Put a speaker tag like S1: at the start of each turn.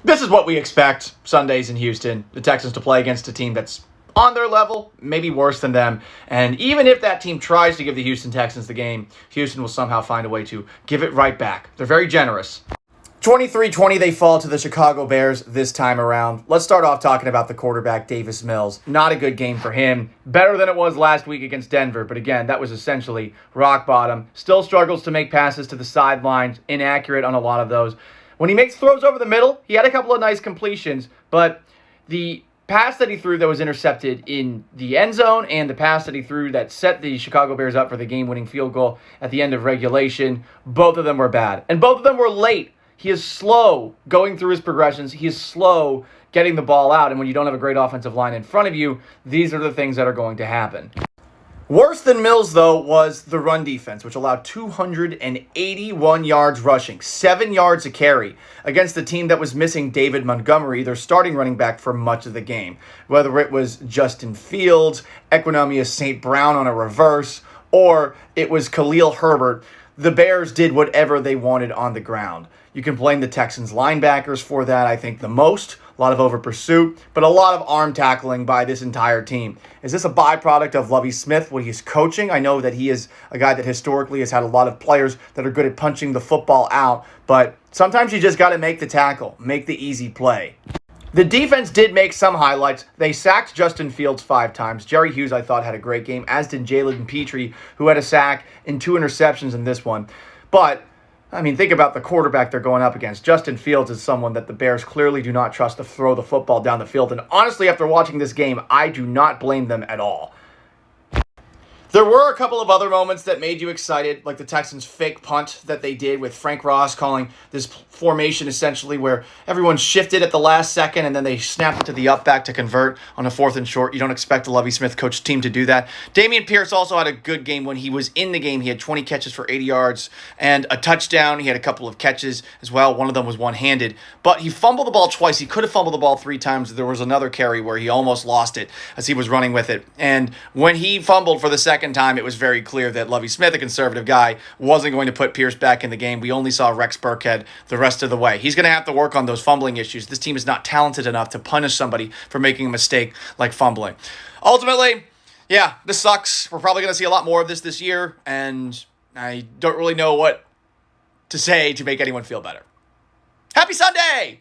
S1: This is what we expect Sundays in Houston. The Texans to play against a team that's on their level, maybe worse than them. And even if that team tries to give the Houston Texans the game, Houston will somehow find a way to give it right back. They're very generous. 23-20, they fall to the Chicago Bears this time around. Let's start off talking about the quarterback, Davis Mills. Not a good game for him. Better than it was last week against Denver, but again, that was essentially rock bottom. Still struggles to make passes to the sidelines, inaccurate on a lot of those. When he makes throws over the middle, he had a couple of nice completions, but the pass that he threw that was intercepted in the end zone and the pass that he threw that set the Chicago Bears up for the game-winning field goal at the end of regulation, both of them were bad. And both of them were late. He is slow going through his progressions. He is slow getting the ball out. And when you don't have a great offensive line in front of you, these are the things that are going to happen. Worse than Mills, though, was the run defense, which allowed 281 yards rushing, 7 yards a carry, against the team that was missing David Montgomery, their starting running back, for much of the game. Whether it was Justin Fields, Equanimeous St. Brown on a reverse, or it was Khalil Herbert, the Bears did whatever they wanted on the ground. You can blame the Texans linebackers for that, I think, the most. A lot of over pursuit, but a lot of arm tackling by this entire team. Is this a byproduct of Lovie Smith, what he's coaching? I know that he is a guy that historically has had a lot of players that are good at punching the football out, but sometimes you just got to make the tackle, make the easy play. The defense did make some highlights. They sacked Justin Fields 5 times. Jerry Hughes, I thought, had a great game, as did Jalen Pitre, who had a sack and 2 interceptions in this one. But I mean, think about the quarterback they're going up against. Justin Fields is someone that the Bears clearly do not trust to throw the football down the field. And honestly, after watching this game, I do not blame them at all. There were a couple of other moments that made you excited, like the Texans' fake punt that they did with Frank Ross calling this formation essentially where everyone shifted at the last second and then they snapped it to the up back to convert on a 4th and short. You don't expect a Lovie Smith coach team to do that. Dameon Pierce also had a good game when he was in the game. He had 20 catches for 80 yards and a touchdown. He had a couple of catches as well. One of them was one-handed, but he fumbled the ball twice. He could have fumbled the ball 3 times. There was another carry where he almost lost it as he was running with it. And when he fumbled for the second time, it was very clear that Lovie Smith, a conservative guy, wasn't going to put Pierce back in the game. We only saw Rex Burkhead the rest of the way. He's going to have to work on those fumbling issues. This team is not talented enough to punish somebody for making a mistake like fumbling. Ultimately, yeah, this sucks. We're probably going to see a lot more of this year, and I don't really know what to say to make anyone feel better. Happy Sunday!